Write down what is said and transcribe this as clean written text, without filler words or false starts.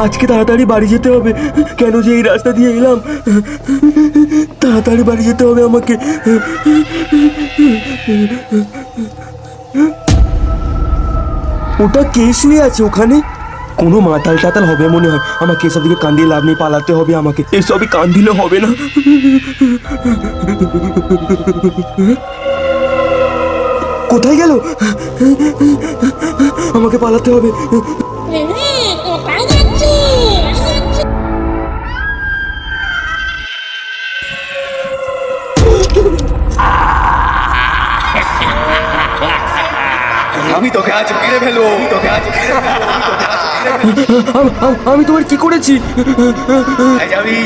আজকে তাড়াতাড়ি বাড়ি যেতে হবে। কেন যে এই রাস্তা দিয়ে এলাম, তাড়াতাড়ি বাড়ি যেতে হবে আমাকে। ওটা কেস নিয়ে আছে ওখানে, কোনো মাতাল টাতাল হবে মনে হয়। আমাকে এসব দিকে কান দিয়ে লাভ নেই, পালাতে হবে আমাকে। এসবই কান দিলে হবে না। কোথায় গেল? আমাকে পালাতে হবে। কোথায় যাচ্ছিস? আমি তোকে আজ মেরে ফেলবো, আমি তোকে আজ মেরে ফেলবো। আমি তোমার কি করেছি? যাবি